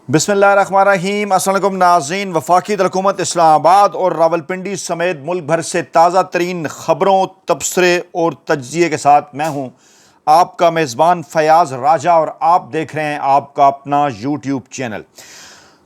بسم اللہ الرحمن الرحیم۔ السلام علیکم ناظرین، وفاقی حکومت اسلام آباد اور راولپنڈی سمیت ملک بھر سے تازہ ترین خبروں، تبصرے اور تجزیے کے ساتھ میں ہوں آپ کا میزبان فیاض راجہ، اور آپ دیکھ رہے ہیں آپ کا اپنا یوٹیوب چینل۔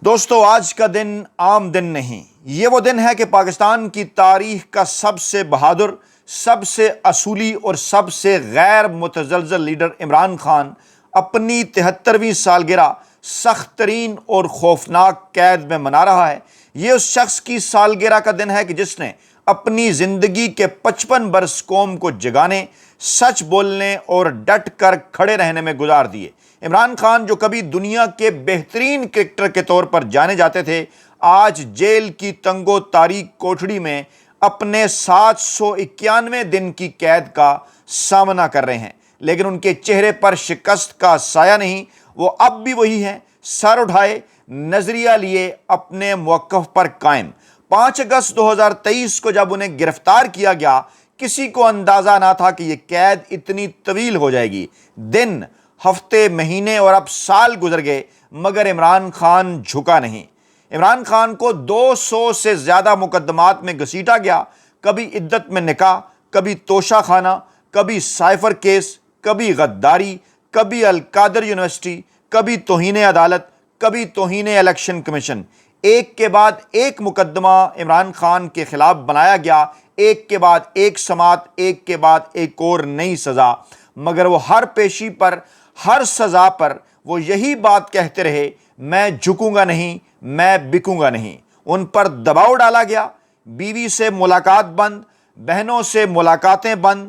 دوستو، آج کا دن عام دن نہیں، یہ وہ دن ہے کہ پاکستان کی تاریخ کا سب سے بہادر، سب سے اصولی اور سب سے غیر متزلزل لیڈر عمران خان اپنی 73ویں سالگرہ سخت ترین اور خوفناک قید میں منا رہا ہے۔ یہ اس شخص کی سالگرہ کا دن ہے کہ جس نے اپنی زندگی کے 55 برس قوم کو جگانے، سچ بولنے اور ڈٹ کر کھڑے رہنے میں گزار دیے۔ عمران خان، جو کبھی دنیا کے بہترین کرکٹر کے طور پر جانے جاتے تھے، آج جیل کی تنگ و تاریک کوٹھڑی میں اپنے 791 دن کی قید کا سامنا کر رہے ہیں، لیکن ان کے چہرے پر شکست کا سایہ نہیں۔ وہ اب بھی وہی ہیں، سر اٹھائے، نظریہ لیے، اپنے موقف پر قائم۔ 5 اگست 2023 کو جب انہیں گرفتار کیا گیا، کسی کو اندازہ نہ تھا کہ یہ قید اتنی طویل ہو جائے گی۔ دن، ہفتے، مہینے اور اب سال گزر گئے، مگر عمران خان جھکا نہیں۔ عمران خان کو 200 سے زیادہ مقدمات میں گھسیٹا گیا، کبھی عدت میں نکاح، کبھی توشہ خانہ، کبھی سائفر کیس، کبھی غداری، کبھی القادر یونیورسٹی، کبھی توہین عدالت، کبھی توہین الیکشن کمیشن۔ ایک کے بعد ایک مقدمہ عمران خان کے خلاف بنایا گیا، ایک کے بعد ایک سماعت، ایک کے بعد ایک اور نئی سزا، مگر وہ ہر پیشی پر، ہر سزا پر وہ یہی بات کہتے رہے: میں جھکوں گا نہیں، میں بکوں گا نہیں۔ ان پر دباؤ ڈالا گیا، بیوی سے ملاقات بند، بہنوں سے ملاقاتیں بند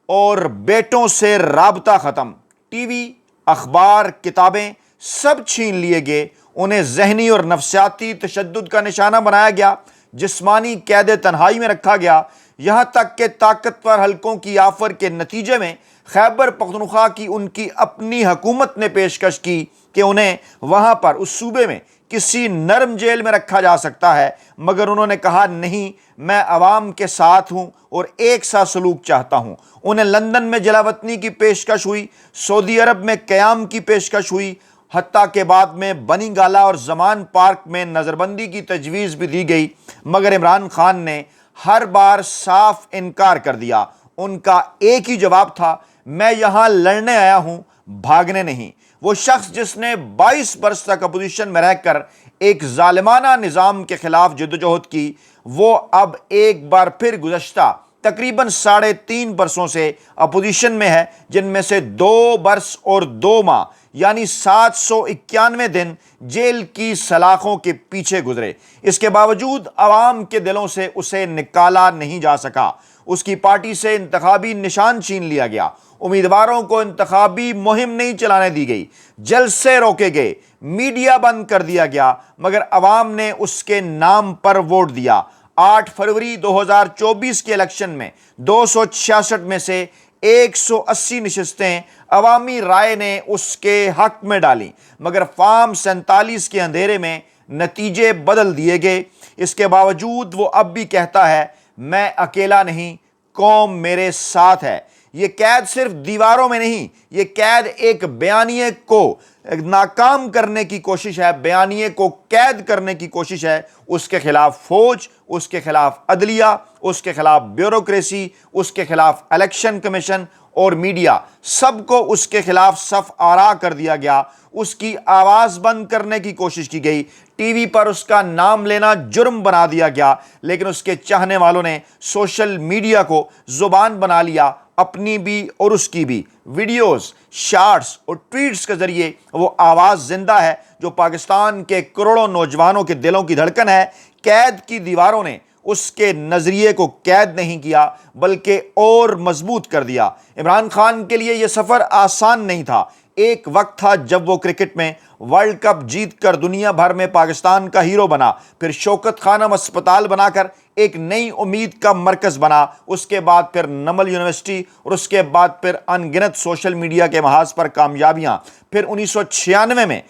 اور بیٹوں سے رابطہ ختم۔ ٹی وی، اخبار، کتابیں سب چھین لیے گئے۔ انہیں ذہنی اور نفسیاتی تشدد کا نشانہ بنایا گیا، جسمانی قید تنہائی میں رکھا گیا، یہاں تک کہ طاقتور حلقوں کی آفر کے نتیجے میں خیبر پختونخوا کی ان کی اپنی حکومت نے پیشکش کی کہ انہیں وہاں پر اس صوبے میں کسی نرم جیل میں رکھا جا سکتا ہے، مگر انہوں نے کہا نہیں، میں عوام کے ساتھ ہوں اور ایک سا سلوک چاہتا ہوں۔ انہیں لندن میں جلاوطنی کی پیشکش ہوئی، سعودی عرب میں قیام کی پیشکش ہوئی، حتیٰ کہ بعد میں بنی گالا اور زمان پارک میں نظر بندی کی تجویز بھی دی گئی، مگر عمران خان نے ہر بار صاف انکار کر دیا۔ ان کا ایک ہی جواب تھا: میں یہاں لڑنے آیا ہوں، بھاگنے نہیں۔ وہ شخص جس نے 22 برس تک اپوزیشن میں رہ کر ایک ظالمانہ نظام کے خلاف جدوجہد کی، وہ اب ایک بار پھر گزشتہ تقریباً 3.5 برسوں سے اپوزیشن میں ہے، جن میں سے 2 برس اور 2 ماہ یعنی 791 دن جیل کی سلاخوں کے پیچھے گزرے۔ اس کے باوجود عوام کے دلوں سے اسے نکالا نہیں جا سکا۔ اس کی پارٹی سے انتخابی نشان چھین لیا گیا، امیدواروں کو انتخابی مہم نہیں چلانے دی گئی، جلسے روکے گئے، میڈیا بند کر دیا گیا، مگر عوام نے اس کے نام پر ووٹ دیا۔ 8 فروری 2024 کے الیکشن میں 266 میں سے 180 نشستیں عوامی رائے نے اس کے حق میں ڈالیں، مگر فارم 47 کے اندھیرے میں نتیجے بدل دیے گئے۔ اس کے باوجود وہ اب بھی کہتا ہے: میں اکیلا نہیں، قوم میرے ساتھ ہے۔ یہ قید صرف دیواروں میں نہیں، یہ قید ایک بیانیے کو ناکام کرنے کی کوشش ہے، بیانیے کو قید کرنے کی کوشش ہے۔ اس کے خلاف فوج، اس کے خلاف عدلیہ، اس کے خلاف بیوروکریسی، اس کے خلاف الیکشن کمیشن اور میڈیا، سب کو اس کے خلاف صف آرا کر دیا گیا۔ اس کی آواز بند کرنے کی کوشش کی گئی، ٹی وی پر اس کا نام لینا جرم بنا دیا گیا، لیکن اس کے چاہنے والوں نے سوشل میڈیا کو زبان بنا لیا، اپنی بھی اور اس کی بھی۔ ویڈیوز، شارٹس اور ٹویٹس کے ذریعے وہ آواز زندہ ہے جو پاکستان کے کروڑوں نوجوانوں کے دلوں کی دھڑکن ہے۔ قید کی دیواروں نے اس کے نظریے کو قید نہیں کیا بلکہ اور مضبوط کر دیا۔ عمران خان کے لیے یہ سفر آسان نہیں تھا۔ ایک وقت تھا جب وہ کرکٹ میں ورلڈ کپ جیت کر دنیا بھر میں پاکستان کا ہیرو بنا، پھر شوکت خانم اسپتال بنا کر ایک نئی امید کا مرکز بنا، اس کے بعد پھر نمل یونیورسٹی اور اس کے بعد پھر ان گنت سوشل میڈیا کے محاذ پر کامیابیاں، پھر 1996 میں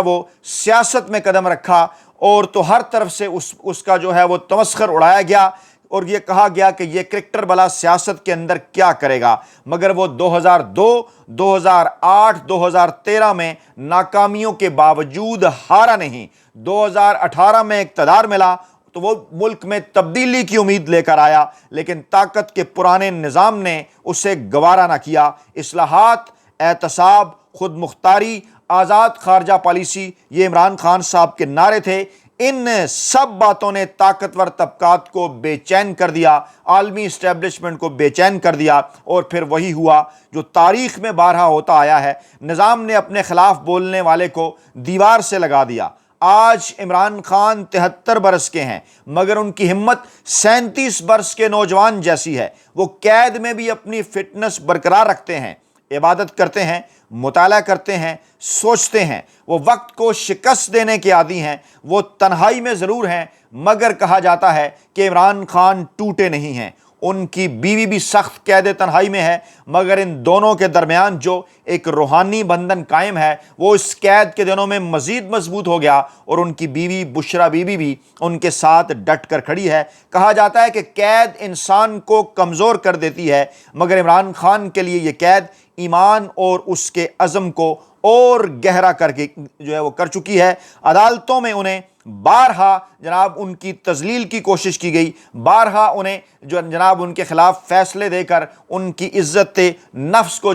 وہ سیاست میں قدم رکھا اور تو ہر طرف سے اس کا وہ تمسخر اڑایا گیا۔ اور یہ کہا گیا کہ یہ کرکٹر بلا سیاست کے اندر کیا کرے گا، مگر وہ 2002، 2008، 2013 میں ناکامیوں کے باوجود ہارا نہیں۔ 2018 میں اقتدار ملا تو وہ ملک میں تبدیلی کی امید لے کر آیا، لیکن طاقت کے پرانے نظام نے اسے گوارا نہ کیا۔ اصلاحات، احتساب، خود مختاری، آزاد خارجہ پالیسی، یہ عمران خان صاحب کے نعرے تھے۔ ان سب باتوں نے طاقتور طبقات کو بے چین کر دیا، عالمی اسٹیبلشمنٹ کو بے چین کر دیا، اور پھر وہی ہوا جو تاریخ میں بارہا ہوتا آیا ہے۔ نظام نے اپنے خلاف بولنے والے کو دیوار سے لگا دیا۔ آج عمران خان 73 برس کے ہیں، مگر ان کی ہمت 37 برس کے نوجوان جیسی ہے۔ وہ قید میں بھی اپنی فٹنس برقرار رکھتے ہیں، عبادت کرتے ہیں، مطالعہ کرتے ہیں، سوچتے ہیں۔ وہ وقت کو شکست دینے کے عادی ہیں۔ وہ تنہائی میں ضرور ہیں، مگر کہا جاتا ہے کہ عمران خان ٹوٹے نہیں ہیں۔ ان کی بیوی بھی سخت قید تنہائی میں ہے، مگر ان دونوں کے درمیان جو ایک روحانی بندھن قائم ہے وہ اس قید کے دنوں میں مزید مضبوط ہو گیا، اور ان کی بیوی بشرا بیوی بھی ان کے ساتھ ڈٹ کر کھڑی ہے۔ کہا جاتا ہے کہ قید انسان کو کمزور کر دیتی ہے، مگر عمران خان کے لیے یہ قید ایمان اور اس کے عزم کو اور گہرا کر کے وہ کر چکی ہے۔ عدالتوں میں انہیں بارہا جناب ان کی تذلیل کی کوشش کی گئی، بارہا انہیں جناب ان کے خلاف فیصلے دے کر ان کی عزت نفس کو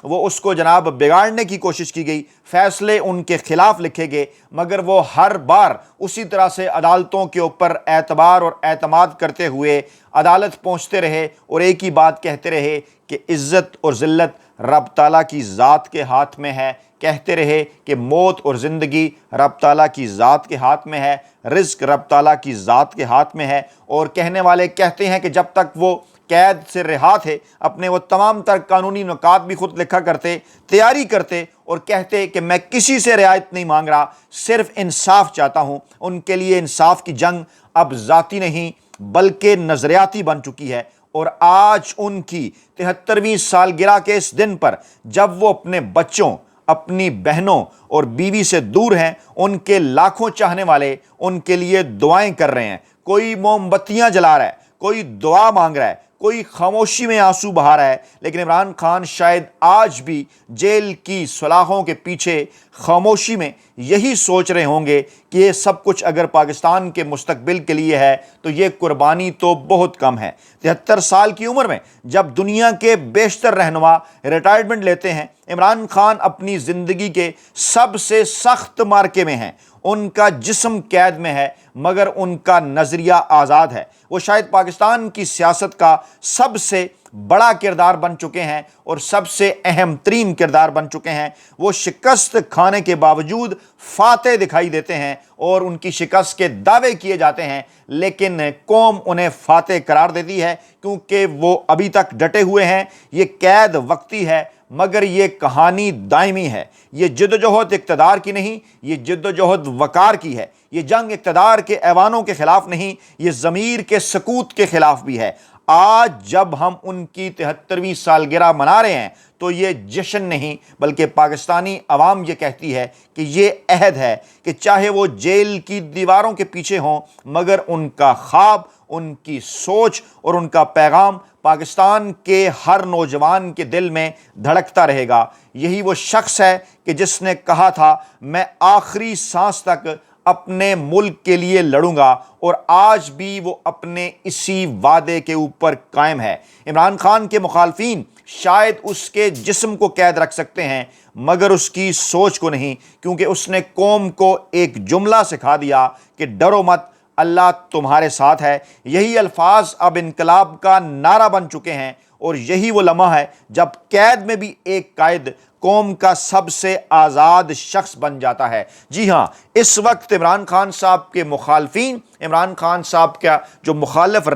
وہ اس کو جناب بگاڑنے کی کوشش کی گئی، فیصلے ان کے خلاف لکھے گئے، مگر وہ ہر بار اسی طرح سے عدالتوں کے اوپر اعتبار اور اعتماد کرتے ہوئے عدالت پہنچتے رہے، اور ایک ہی بات کہتے رہے کہ عزت اور ذلت رب تعالیٰ کی ذات کے ہاتھ میں ہے۔ کہتے رہے کہ موت اور زندگی رب تعالیٰ کی ذات کے ہاتھ میں ہے، رزق رب تعالیٰ کی ذات کے ہاتھ میں ہے۔ اور کہنے والے کہتے ہیں کہ جب تک وہ قید سے رہا تھے اپنے وہ تمام تر قانونی نکات بھی خود لکھا کرتے، تیاری کرتے، اور کہتے کہ میں کسی سے رعایت نہیں مانگ رہا، صرف انصاف چاہتا ہوں۔ ان کے لیے انصاف کی جنگ اب ذاتی نہیں بلکہ نظریاتی بن چکی ہے، اور آج ان کی 73ویں سالگرہ کے اس دن پر جب وہ اپنے بچوں، اپنی بہنوں اور بیوی سے دور ہیں، ان کے لاکھوں چاہنے والے ان کے لیے دعائیں کر رہے ہیں۔ کوئی موم بتیاں جلا رہا ہے، کوئی دعا مانگ رہا ہے، کوئی خاموشی میں آنسو بہا رہا ہے، لیکن عمران خان شاید آج بھی جیل کی سلاخوں کے پیچھے خاموشی میں یہی سوچ رہے ہوں گے کہ یہ سب کچھ اگر پاکستان کے مستقبل کے لیے ہے تو یہ قربانی تو بہت کم ہے۔ 73 سال کی عمر میں جب دنیا کے بیشتر رہنما ریٹائرمنٹ لیتے ہیں، عمران خان اپنی زندگی کے سب سے سخت مارکے میں ہیں۔ ان کا جسم قید میں ہے، مگر ان کا نظریہ آزاد ہے۔ وہ شاید پاکستان کی سیاست کا سب سے بڑا کردار بن چکے ہیں اور سب سے اہم ترین کردار بن چکے ہیں۔ وہ شکست کھانے کے باوجود فاتح دکھائی دیتے ہیں اور ان کی شکست کے دعوے کیے جاتے ہیں، لیکن قوم انہیں فاتح قرار دیتی ہے کیونکہ وہ ابھی تک ڈٹے ہوئے ہیں۔ یہ قید وقتی ہے، مگر یہ کہانی دائمی ہے۔ یہ جدوجہد اقتدار کی نہیں، یہ جدوجہد وقار کی ہے۔ یہ جنگ اقتدار کے ایوانوں کے خلاف نہیں، یہ ضمیر کے سکوت کے خلاف بھی ہے۔ آج جب ہم ان کی 73ویں سالگرہ منا رہے ہیں تو یہ جشن نہیں بلکہ پاکستانی عوام یہ کہتی ہے کہ یہ عہد ہے کہ چاہے وہ جیل کی دیواروں کے پیچھے ہوں، مگر ان کا خواب، ان کی سوچ اور ان کا پیغام پاکستان کے ہر نوجوان کے دل میں دھڑکتا رہے گا۔ یہی وہ شخص ہے کہ جس نے کہا تھا میں آخری سانس تک اپنے ملک کے لیے لڑوں گا، اور آج بھی وہ اپنے اسی وعدے کے اوپر قائم ہے۔ عمران خان کے مخالفین شاید اس کے جسم کو قید رکھ سکتے ہیں مگر اس کی سوچ کو نہیں، کیونکہ اس نے قوم کو ایک جملہ سکھا دیا کہ ڈرو مت، اللہ تمہارے ساتھ ہے۔ یہی الفاظ اب انقلاب کا نعرہ بن چکے ہیں، اور یہی وہ لمحہ ہے جب قید میں بھی ایک قائد قوم کا سب سے آزاد شخص بن جاتا ہے۔ جی ہاں، اس وقت عمران خان صاحب کے مخالفین، عمران خان صاحب کا جو مخالف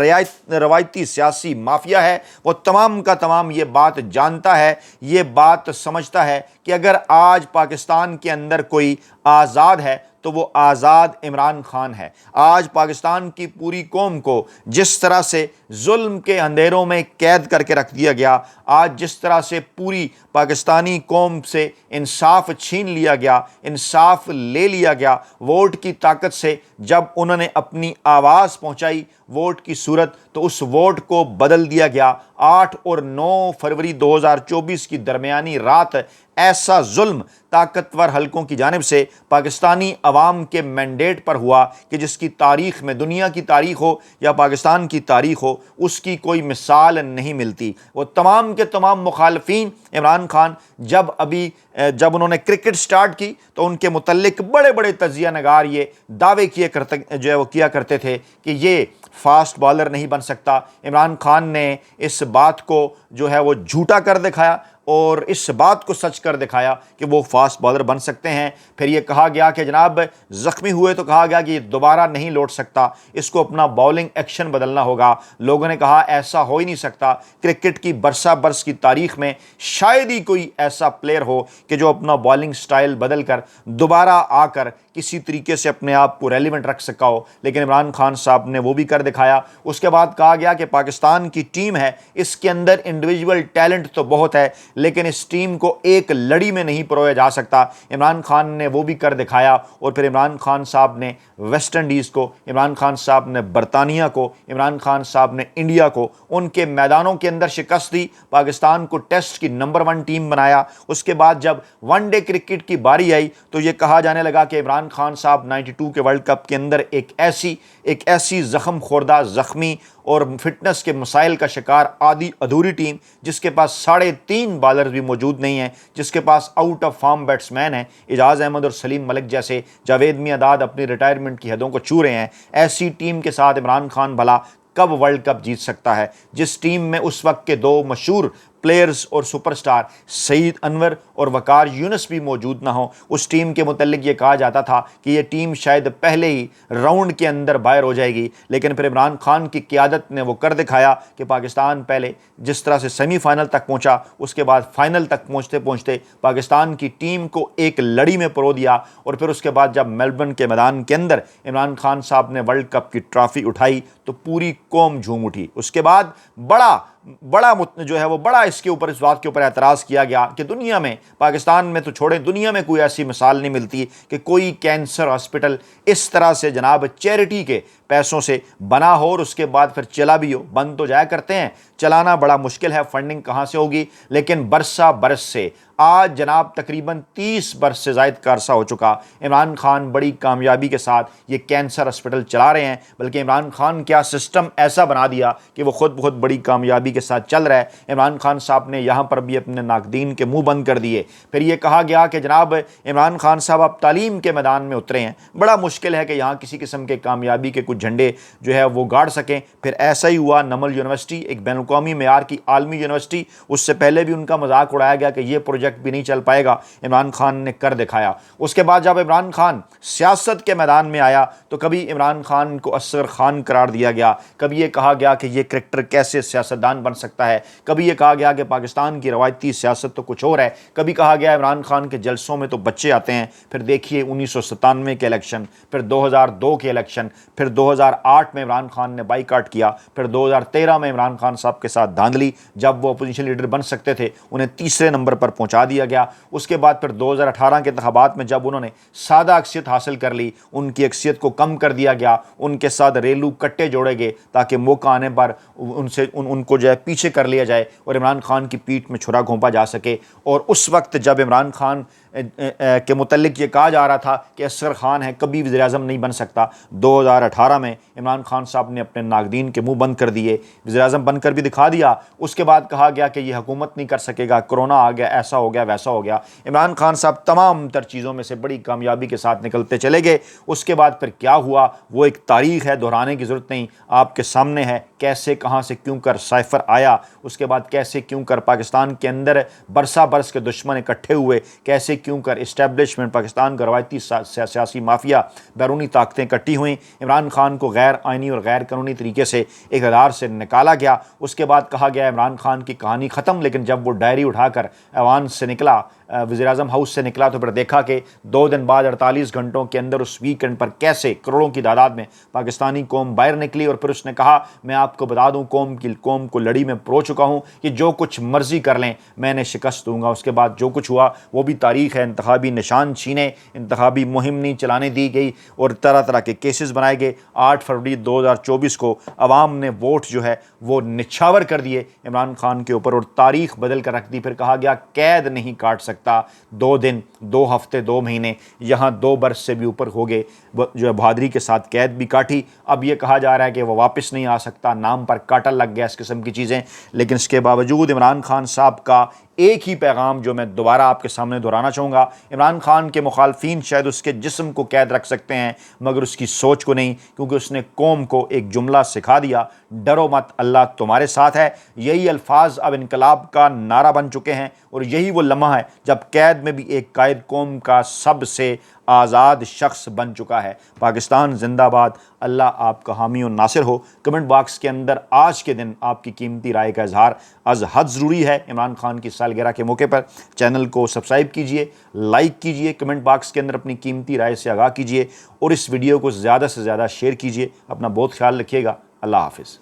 روایتی سیاسی مافیا ہے، وہ تمام کا تمام یہ بات جانتا ہے، یہ بات سمجھتا ہے کہ اگر آج پاکستان کے اندر کوئی آزاد ہے تو وہ آزاد عمران خان ہے۔ آج پاکستان کی پوری قوم کو جس طرح سے ظلم کے اندھیروں میں قید کر کے رکھ دیا گیا، آج جس طرح سے پوری پاکستانی قوم سے انصاف چھین لیا گیا، انصاف لے لیا گیا ووٹ کی طاقت سے، جب انہوں نے اپنی آواز پہنچائی ووٹ کی صورت، تو اس ووٹ کو بدل دیا گیا۔ 8 اور 9 فروری 2024 کی درمیانی رات ایسا ظلم طاقتور حلقوں کی جانب سے پاکستانی عوام کے مینڈیٹ پر ہوا کہ جس کی تاریخ میں، دنیا کی تاریخ ہو یا پاکستان کی تاریخ ہو، اس کی کوئی مثال نہیں ملتی۔ وہ تمام کے تمام مخالفین عمران خان جب انہوں نے کرکٹ سٹارٹ کی تو ان کے متعلق بڑے بڑے تجزیہ نگار یہ دعوے کیا کرتے تھے کہ یہ فاسٹ بالر نہیں بن سکتا۔ عمران خان نے اس بات کو جو ہے وہ جھوٹا کر دکھایا اور اس بات کو سچ کر دکھایا کہ وہ فاسٹ بالر بن سکتے ہیں۔ پھر یہ کہا گیا کہ جناب زخمی ہوئے تو کہا گیا کہ یہ دوبارہ نہیں لوٹ سکتا، اس کو اپنا بالنگ ایکشن بدلنا ہوگا۔ لوگوں نے کہا ایسا ہو ہی نہیں سکتا، کرکٹ کی برسا برس کی تاریخ میں شاید ہی کوئی ایسا پلیئر ہو کہ جو اپنا بالنگ سٹائل بدل کر دوبارہ آ کر کسی طریقے سے اپنے آپ کو ریلیونٹ رکھ سکا ہو، لیکن عمران خان صاحب نے وہ بھی کر دکھایا۔ اس کے بعد کہا گیا کہ پاکستان کی ٹیم ہے، اس کے اندر انڈیویجول ٹیلنٹ تو بہت ہے لیکن اس ٹیم کو ایک لڑی میں نہیں پرویا جا سکتا۔ عمران خان نے وہ بھی کر دکھایا، اور پھر عمران خان صاحب نے ویسٹ انڈیز کو، عمران خان صاحب نے برطانیہ کو، عمران خان صاحب نے انڈیا کو ان کے میدانوں کے اندر شکست دی، پاکستان کو ٹیسٹ کی نمبر 1 ٹیم بنایا۔ اس کے بعد جب ون ڈے کرکٹ کی باری آئی تو یہ کہا جانے لگا کہ عمران خان صاحب 92 کے ورلڈ کپ کے اندر ایک ایسی زخم خوردہ، زخمی اور فٹنس کے مسائل کا شکار آدھی ادھوری ٹیم، جس کے پاس 3.5 بالر بھی موجود نہیں ہیں، جس کے pass out of form batsman ہیں، اعجاز احمد اور سلیم ملک جیسے، جاوید میاں اپنی ریٹائرمنٹ کی حدوں کو چھو رہے ہیں، ایسی ٹیم کے ساتھ عمران خان بھلا کب ورلڈ کپ جیت سکتا ہے؟ جس ٹیم میں اس وقت کے 2 مشہور پلیئرز اور سپر سٹار سعید انور اور وقار یونس بھی موجود نہ ہوں، اس ٹیم کے متعلق یہ کہا جاتا تھا کہ یہ ٹیم شاید پہلے ہی راؤنڈ کے اندر باہر ہو جائے گی، لیکن پھر عمران خان کی قیادت نے وہ کر دکھایا کہ پاکستان پہلے جس طرح سے سیمی فائنل تک پہنچا، اس کے بعد فائنل تک پہنچتے پہنچتے پاکستان کی ٹیم کو ایک لڑی میں پرو دیا، اور پھر اس کے بعد جب میلبرن کے میدان کے اندر عمران خان صاحب نے ورلڈ کپ کی ٹرافی اٹھائی تو پوری قوم جھوم اٹھی۔ اس کے بعد بڑا اس کے اوپر، اس بات کے اوپر اعتراض کیا گیا کہ دنیا میں، پاکستان میں تو چھوڑیں، دنیا میں کوئی ایسی مثال نہیں ملتی کہ کوئی کینسر ہاسپٹل اس طرح سے جناب چیریٹی کے پیسوں سے بنا ہو اور اس کے بعد پھر چلا بھی ہو۔ بند تو جایا کرتے ہیں، چلانا بڑا مشکل ہے، فنڈنگ کہاں سے ہوگی، لیکن برسا برس سے آج جناب تقریباً 30 برس سے زائد کا عرصہ ہو چکا، عمران خان بڑی کامیابی کے ساتھ یہ کینسر ہاسپٹل چلا رہے ہیں، بلکہ عمران خان کیا سسٹم ایسا بنا دیا کہ وہ خود بہت بڑی کامیابی کے ساتھ چل رہا ہے۔ عمران خان صاحب نے یہاں پر بھی اپنے ناقدین کے منہ بند کر دیے۔ پھر یہ کہا گیا کہ جناب عمران خان صاحب اب تعلیم کے میدان میں اترے ہیں، بڑا مشکل ہے کہ یہاں کسی قسم کے کامیابی کے کچھ جھنڈے جو ہے وہ گاڑ سکیں۔ پھر ایسا ہی ہوا، نمل یونیورسٹی ایک بین الاقوامی معیار کی عالمی یونیورسٹی، اس سے پہلے بھی ان کا مذاق اڑایا گیا کہ یہ پروجیکٹ بھی نہیں چل پائے گا، عمران خان نے کر دکھایا۔ اس کے بعد جب عمران خان سیاست کے میدان میں آیا تو کبھی عمران خان کو اصغر خان قرار دیا گیا، کبھی یہ کہا گیا کہ یہ کرکٹر کیسے سیاستدان بن سکتا ہے، کبھی یہ کہا گیا کہ پاکستان کی روایتی سیاست تو کچھ اور ہے، کبھی کہا گیا عمران خان کے جلسوں میں تو بچے آتے ہیں۔ پھر دیکھیے 1997 کے الیکشن، پھر 2002 کے الیکشن، پھر 2008 میں عمران خان نے بائیکاٹ کیا، پھر 2013 میں عمران خان صاحب کے ساتھ دھاندلی، جب وہ اپوزیشن لیڈر بن سکتے تھے انہیں تیسرے نمبر پر پہنچا دیا گیا۔ اس کے بعد پھر 2018 کے انتخابات میں جب انہوں نے سادہ اکثریت حاصل کر لی، ان کی اکثریت کو کم کر دیا گیا، ان کے ساتھ ریلو کٹے جوڑے گئے تاکہ موقع آنے پر ان کو جو ہے پیچھے کر لیا جائے اور عمران خان کی پیٹھ میں چھرا گھونپا جا سکے۔ اور اس وقت جب عمران خان کے متعلق یہ کہا جا رہا تھا کہ اصغر خان ہے، کبھی وزیر اعظم نہیں بن سکتا، 2018 میں عمران خان صاحب نے اپنے ناقدین کے منہ بند کر دیے، وزیر اعظم بن کر بھی دکھا دیا۔ اس کے بعد کہا گیا کہ یہ حکومت نہیں کر سکے گا، کرونا آ گیا، ایسا ہو گیا، ویسا ہو گیا۔ عمران خان صاحب تمام تر چیزوں میں سے بڑی کامیابی کے ساتھ نکلتے چلے گئے۔ اس کے بعد پھر کیا ہوا وہ ایک تاریخ ہے، دہرانے کی ضرورت نہیں، آپ کے سامنے ہے، کیسے کہاں سے کیوں کر سائفر آیا، اس کے بعد کیسے کیوں کر پاکستان کے اندر برسا برس کے دشمن اکٹھے ہوئے، کیسے کیوں کر اسٹیبلشمنٹ، پاکستان کا روایتی سیاسی مافیا، بیرونی طاقتیں اکٹھی ہوئیں، عمران خان کو غیر آئینی اور غیر قانونی طریقے سے اقتدار سے نکالا گیا۔ اس کے بعد کہا گیا عمران خان کی کہانی ختم، لیکن جب وہ ڈائری اٹھا کر ایوان سے نکلا وزیر اعظم ہاؤس سے نکلا تو پھر دیکھا کہ 2 دن بعد 48 گھنٹوں کے اندر اس ویکنڈ پر کیسے کروڑوں کی تعداد میں پاکستانی قوم باہر نکلی، اور پھر اس نے کہا میں آپ کو بتا دوں قوم کو لڑی میں پرو چکا ہوں کہ جو کچھ مرضی کر لیں میں نے شکست دوں گا۔ اس کے بعد جو کچھ ہوا وہ بھی تاریخ ہے، انتخابی نشان چھینے، انتخابی مہم نہیں چلانے دی گئی اور طرح طرح کے کیسز بنائے گئے۔ 8 فروری 2024 کو عوام نے ووٹ جو ہے وہ نچھاور کر دیے عمران خان کے اوپر، اور تاریخ بدل کر رکھ دی۔ پھر کہا گیا قید نہیں کاٹ سکتا 2 دن 2 ہفتے 2 مہینے، یہاں 2 برس سے بھی اوپر ہو گئے جو ہے بہادری کے ساتھ قید بھی کاٹی۔ اب یہ کہا جا رہا ہے کہ وہ واپس نہیں آ سکتا، نام پر کاٹا لگ گیا، اس قسم کی چیزیں۔ لیکن اس کے باوجود عمران خان صاحب کا ایک ہی پیغام جو میں دوبارہ آپ کے سامنے دہرانا چاہوں گا، عمران خان کے مخالفین شاید اس کے جسم کو قید رکھ سکتے ہیں مگر اس کی سوچ کو نہیں، کیونکہ اس نے قوم کو ایک جملہ سکھا دیا، ڈرو مت اللہ تمہارے ساتھ ہے۔ یہی الفاظ اب انقلاب کا نعرہ بن چکے ہیں، اور یہی وہ لمحہ ہے جب قید میں بھی ایک قائد قوم کا سب سے آزاد شخص بن چکا ہے۔ پاکستان زندہ باد، اللہ آپ کا حامی و ناصر ہو۔ کمنٹ باکس کے اندر آج کے دن آپ کی قیمتی رائے کا اظہار از حد ضروری ہے۔ عمران خان کی سالگرہ کے موقع پر چینل کو سبسکرائب کیجئے، لائک کیجئے، کمنٹ باکس کے اندر اپنی قیمتی رائے سے آگاہ کیجئے، اور اس ویڈیو کو زیادہ سے زیادہ شیئر کیجئے۔ اپنا بہت خیال رکھیے گا۔ اللہ حافظ۔